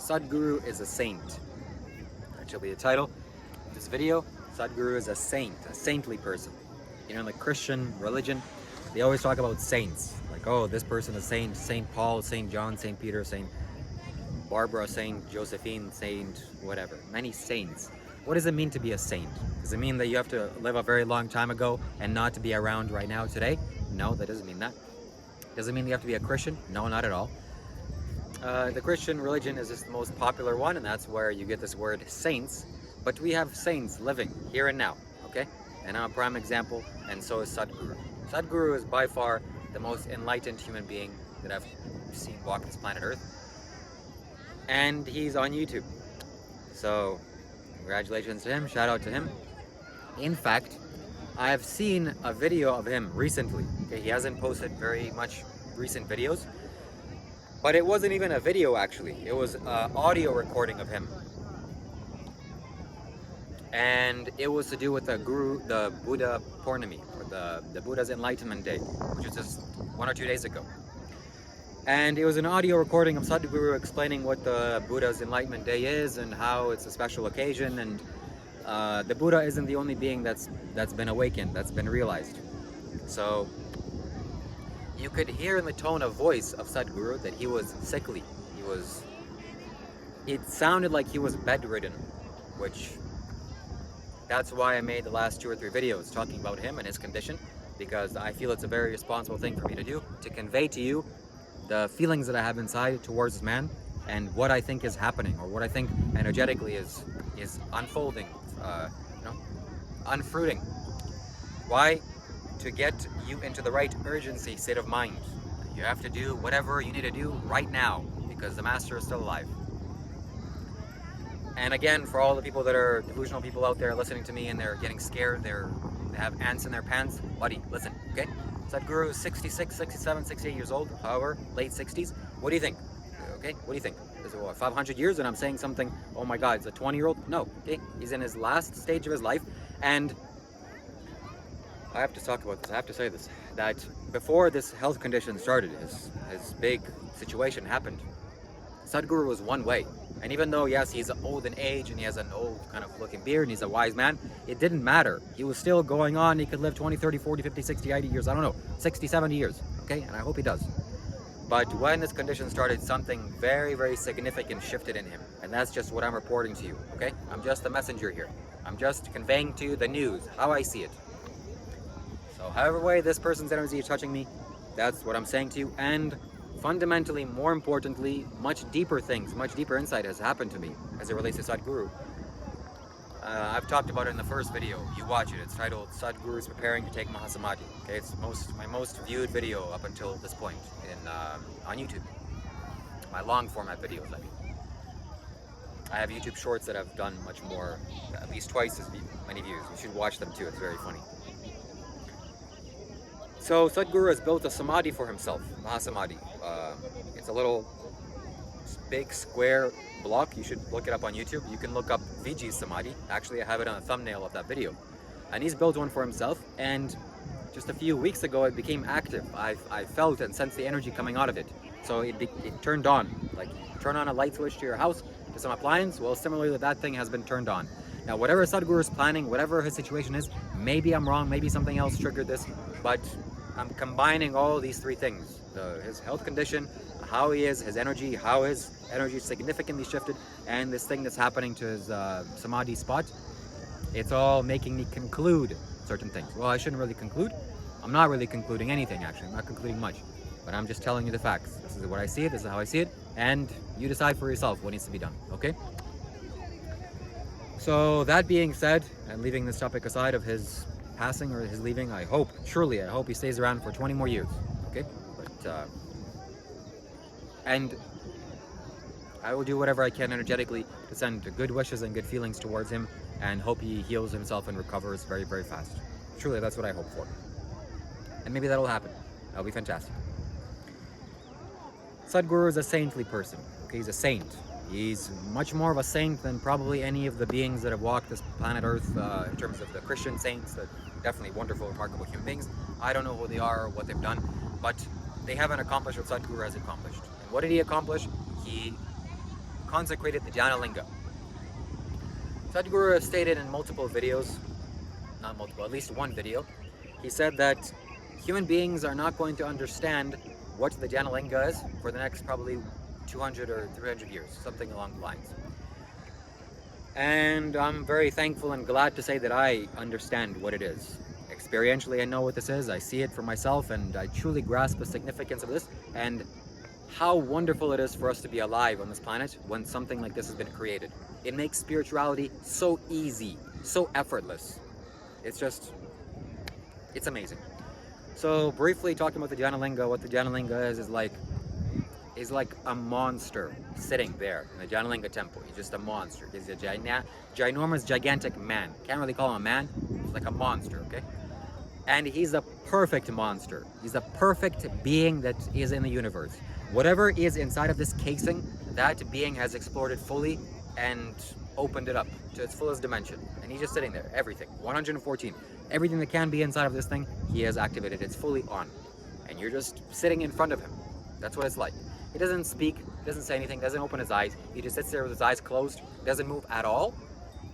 Sadhguru is a saint. That should be the title of this video. Sadhguru is a saint, a saintly person. You know, in the Christian religion, they always talk about saints. Like, oh, this person is saint, Saint Paul, Saint John, Saint Peter, Saint Barbara, Saint Josephine, Saint whatever. Many saints. What does it mean to be a saint? Does it mean that you have to live a very long time ago and not to be around right now today? No, that doesn't mean that. Does it mean you have to be a Christian? No, not at all. The Christian religion is just the most popular one, and that's where you get this word saints. But we have saints living here and now, okay? And I'm a prime example, and so is Sadhguru. Sadhguru is by far the most enlightened human being that I've seen walk this planet Earth. And he's on YouTube. So, congratulations to him, shout out to him. In fact, I have seen a video of him recently. Okay, he hasn't posted very much recent videos, but it wasn't even a video actually. It was an audio recording of him. And it was to do with the Buddha Purnami, or the Buddha's Enlightenment Day, which was just 1 or 2 days ago. And it was an audio recording of Sadhguru explaining what the Buddha's Enlightenment Day is and how it's a special occasion, and the Buddha isn't the only being that's been awakened, that's been realized. So you could hear in the tone of voice of Sadhguru that he was sickly. It sounded like he was bedridden, which that's why I made the last 2 or 3 videos talking about him and his condition, because I feel it's a very responsible thing for me to do, to convey to you the feelings that I have inside towards this man and what I think is happening, or what I think energetically is unfolding, unfruiting. Why? To get you into the right urgency state of mind. You have to do whatever you need to do right now, because the master is still alive. And again, for all the people that are delusional people out there listening to me and they're getting scared, they have ants in their pants, buddy, listen, okay? Sadhguru is 66, 67, 68 years old, however, late 60s. What do you think? Okay, what do you think? Is it what, 500 years and I'm saying something, oh my God, it's a 20-year-old? No, okay? He's in his last stage of his life, and I have to talk about this, I have to say this, that before this health condition started, his big situation happened, Sadhguru was one way. And even though, yes, he's old in age and he has an old kind of looking beard and he's a wise man, it didn't matter. He was still going on. He could live 20, 30, 40, 50, 60, 80 years, I don't know, 60, 70 years, okay? And I hope he does. But when this condition started, something very, very significant shifted in him. And that's just what I'm reporting to you, okay? I'm just the messenger here. I'm just conveying to you the news, how I see it. So however way this person's energy is touching me, that's what I'm saying to you. And fundamentally, more importantly, much deeper things, much deeper insight has happened to me as it relates to Sadhguru. I've talked about it in the first video. You watch it. It's titled Sadhguru is Preparing to Take Mahasamadhi. Okay, it's my most viewed video up until this point on YouTube. My long format videos, I mean. I have YouTube shorts that have done much more, at least twice as many views. You should watch them too. It's very funny. So Sadhguru has built a samadhi for himself, Mahasamadhi. It's a little big square block. You should look it up on YouTube. You can look up Viji's samadhi. Actually, I have it on the thumbnail of that video. And he's built one for himself, and just a few weeks ago it became active. I felt and sensed the energy coming out of it. So it turned on. Like, turn on a light switch to your house, to some appliance. Well, similarly, that thing has been turned on. Now, whatever Sadhguru is planning, whatever his situation is, maybe I'm wrong, maybe something else triggered this, but I'm combining all these 3 things. His health condition, how he is, his energy, how his energy significantly shifted, and this thing that's happening to his samadhi spot. It's all making me conclude certain things. Well, I shouldn't really conclude. I'm not really concluding anything, actually. I'm not concluding much. But I'm just telling you the facts. This is what I see it, this is how I see it, and you decide for yourself what needs to be done, okay? So that being said, and leaving this topic aside of his passing or his leaving, I hope, truly, I hope he stays around for 20 more years, okay? But, and I will do whatever I can energetically to send good wishes and good feelings towards him, and hope he heals himself and recovers very, very fast. Truly, that's what I hope for. And maybe that'll happen. That'll be fantastic. Sadhguru is a saintly person, okay? He's a saint. He's much more of a saint than probably any of the beings that have walked this planet Earth in terms of the Christian saints. That definitely wonderful, remarkable human beings. I don't know who they are or what they've done, but they haven't accomplished what Sadhguru has accomplished. And what did he accomplish? He consecrated the Dhyanalinga. Sadhguru has stated in multiple videos, not multiple, at least one video, he said that human beings are not going to understand what the Dhyanalinga is for the next probably 200 or 300 years, something along the lines. And I'm very thankful and glad to say that I understand what it is. Experientially, I know what this is. I see it for myself, and I truly grasp the significance of this and how wonderful it is for us to be alive on this planet when something like this has been created. It makes spirituality so easy, so effortless. It's amazing. So briefly talking about the Dhyanalinga, what the Dhyanalinga is like a monster sitting there in the Dhyanalinga temple. He's just a monster. He's a ginormous, gigantic man. Can't really call him a man. He's like a monster, okay? And he's a perfect monster. He's a perfect being that is in the universe. Whatever is inside of this casing, that being has explored it fully and opened it up to its fullest dimension. And he's just sitting there, everything, 114. Everything that can be inside of this thing, he has activated. It's fully on. And you're just sitting in front of him. That's what it's like. He doesn't speak, doesn't say anything, doesn't open his eyes. He just sits there with his eyes closed, doesn't move at all.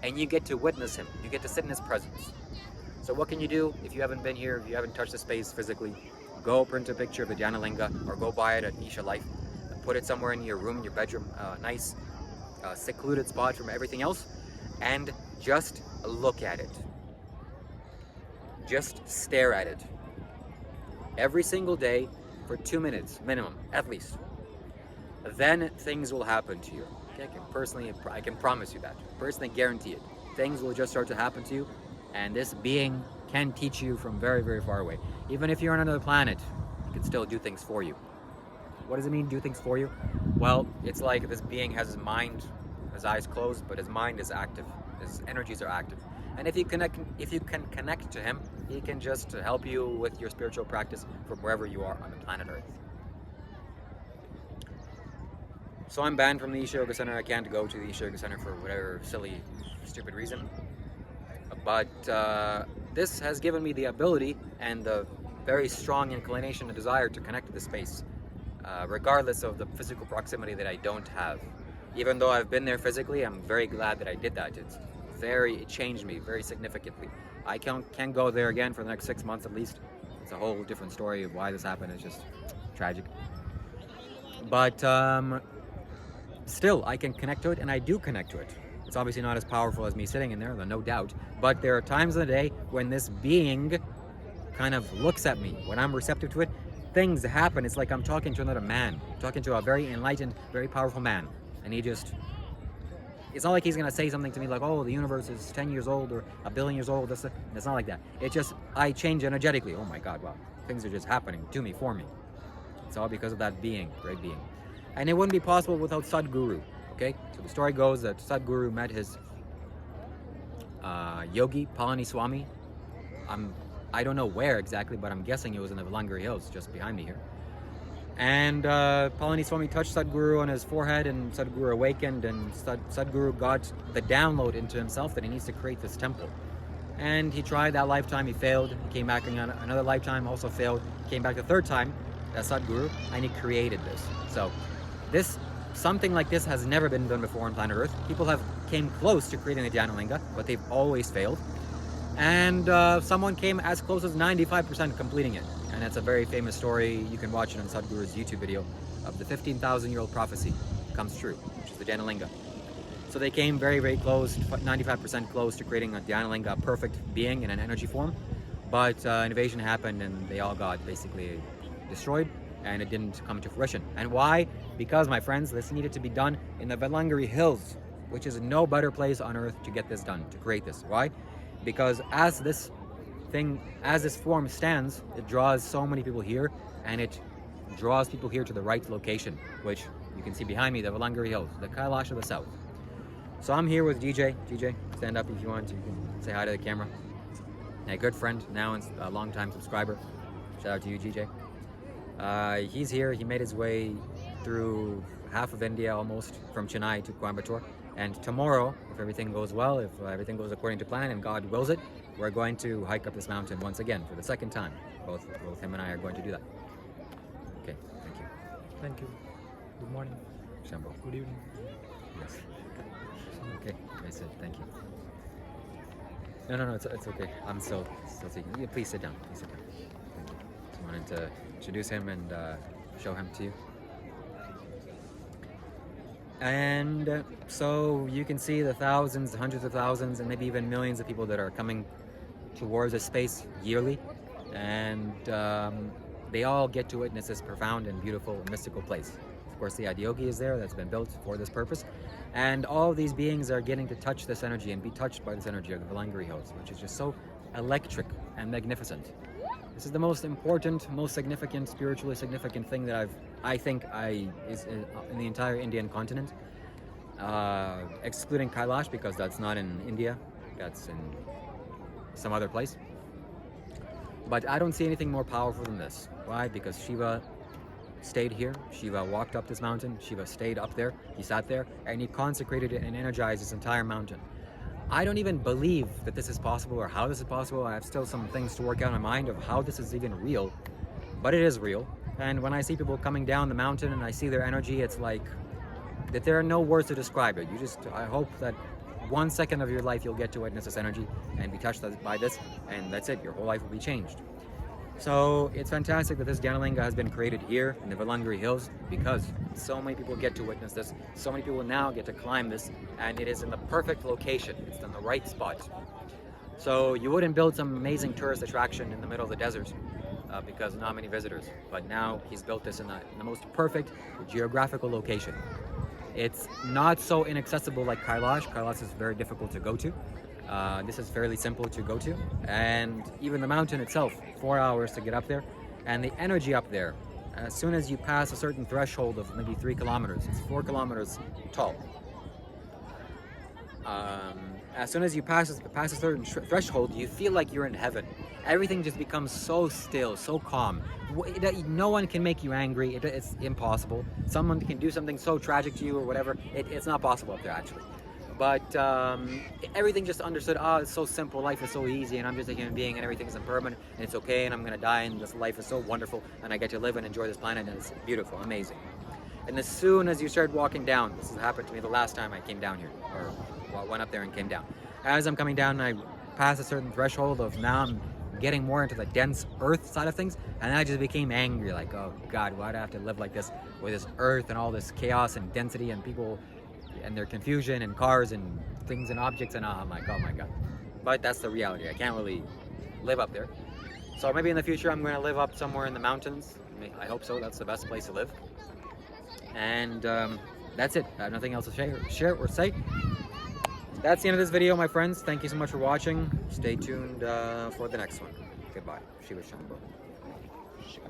And you get to witness him. You get to sit in his presence. So what can you do if you haven't been here, if you haven't touched the space physically? Go print a picture of the Dhyanalinga or go buy it at Isha Life. Put it somewhere in your room, in your bedroom, nice, secluded spot from everything else, and just look at it. Just stare at it. Every single day for 2 minutes, minimum, at least. Then things will happen to you. Okay? I can promise you that. Personally guarantee it. Things will just start to happen to you, and this being can teach you from very, very far away. Even if you're on another planet, it can still do things for you. What does it mean, do things for you? Well, it's like this being has his mind, his eyes closed, but his mind is active. His energies are active. And if you can connect to him, he can just help you with your spiritual practice from wherever you are on the planet Earth. So I'm banned from the Isha Yoga Center. I can't go to the Isha Yoga Center for whatever silly, stupid reason. But this has given me the ability and the very strong inclination and desire to connect to this space, regardless of the physical proximity that I don't have. Even though I've been there physically, I'm very glad that I did that. It changed me very significantly. I can't go there again for the next 6 months at least. It's a whole different story of why this happened. It's just tragic. But still, I can connect to it, and I do connect to it. It's obviously not as powerful as me sitting in there, no doubt. But there are times in the day when this being kind of looks at me. When I'm receptive to it, things happen. It's like I'm talking to another man. I'm talking to a very enlightened, very powerful man. And it's not like he's going to say something to me like, oh, the universe is 10 years old or 1 billion years old. It's not like that. It's just, I change energetically. Oh my God, wow. Things are just happening to me, for me. It's all because of that being, great being. And it wouldn't be possible without Sadhguru. Okay, so the story goes that Sadhguru met his yogi, Swami. I don't know where exactly, but I'm guessing it was in the Velliangiri hills, just behind me here. And Swami touched Sadhguru on his forehead, and Sadhguru awakened, and Sadhguru got the download into himself that he needs to create this temple. And he tried that lifetime, he failed. He came back again, another lifetime, also failed. Came back the third time as Sadhguru, and he created this. So something like this has never been done before on planet Earth. People have came close to creating the Dhyanalinga, but they've always failed. And someone came as close as 95% completing it. And it's a very famous story. You can watch it on Sadhguru's YouTube video of the 15,000-year-old prophecy comes true, which is the Dhyanalinga. So they came very, very close, 95% close to creating a Dhyanalinga, a perfect being in an energy form. But an invasion happened, and they all got basically destroyed, and it didn't come to fruition. And why? Because, my friends, this needed to be done in the Velliangiri hills, which is no better place on earth to get this done, to create this. Why? Because as this form stands, it draws so many people here, and it draws people here to the right location, which you can see behind me, the Velliangiri hills, the Kailash of the south. So I'm here with DJ. DJ, stand up if you want. You can say hi to the camera. A good friend now and a long-time subscriber. Shout out to you, DJ. He's here. He made his way through half of India almost, from Chennai to Coimbatore. And tomorrow, if everything goes well, if everything goes according to plan and God wills it, we're going to hike up this mountain once again for the second time. Both him and I are going to do that. Okay, thank you. Thank you. Good morning. Shambho. Good evening. Yes. Okay, I said thank you. No, it's okay. I'm still seeking. Yeah, please sit down. Please sit down. Thank you. Just wanted to introduce him and show him to you. And so you can see the thousands, hundreds of thousands, and maybe even millions of people that are coming towards this space yearly, and they all get to witness this profound and beautiful mystical place. Of course, the Adiyogi is there, that's been built for this purpose, and all these beings are getting to touch this energy and be touched by this energy of the Velliangiri Hills, which is just so electric and magnificent. This is the most important, most significant, spiritually significant thing that I think is in the entire Indian continent, excluding Kailash, because that's not in India, that's in some other place. But I don't see anything more powerful than this. Why? Because Shiva stayed here, Shiva walked up this mountain, Shiva stayed up there, he sat there, and he consecrated it and energized this entire mountain. I don't even believe that this is possible or how this is possible. I have still some things to work out in my mind of how this is even real, but it is real. And when I see people coming down the mountain and I see their energy, it's like that there are no words to describe it. I hope that 1 second of your life you'll get to witness this energy and be touched by this, and that's it, your whole life will be changed. So it's fantastic that this Dhyanalinga has been created here in the Velliangiri Hills, because so many people get to witness this, so many people now get to climb this, and it is in the perfect location, it's in the right spot. So you wouldn't build some amazing tourist attraction in the middle of the desert because not many visitors, but now he's built this in the most perfect geographical location. It's not so inaccessible like Kailash. Kailash is very difficult to go to. This is fairly simple to go to, and even the mountain itself, 4 hours to get up there, and the energy up there, as soon as you pass a certain threshold of maybe 3 kilometers, it's 4 kilometers tall. As soon as you pass a certain threshold, you feel like you're in heaven. Everything just becomes so still, so calm. No one can make you angry. It's impossible. Someone can do something so tragic to you or whatever. It's not possible up there, actually. But everything just understood, it's so simple, life is so easy, and I'm just a human being, and everything's impermanent, and it's okay, and I'm going to die, and this life is so wonderful, and I get to live and enjoy this planet, and it's beautiful, amazing. And as soon as you start walking down, this has happened to me the last time I came down here, or went up there and came down. As I'm coming down, I pass a certain threshold of now I'm getting more into the dense earth side of things, and I just became angry, like, oh God, why do I have to live like this, with this earth and all this chaos and density and people and their confusion and cars and things and objects, and I'm like, oh my God. But that's the reality. I can't really live up there. So maybe in the future I'm going to live up somewhere in the mountains. I hope so. That's the best place to live. And that's it. I have nothing else to share or say. That's the end of this video, my friends. Thank you so much for watching. Stay tuned for the next one. Goodbye. Shiva Shambho. Shiva.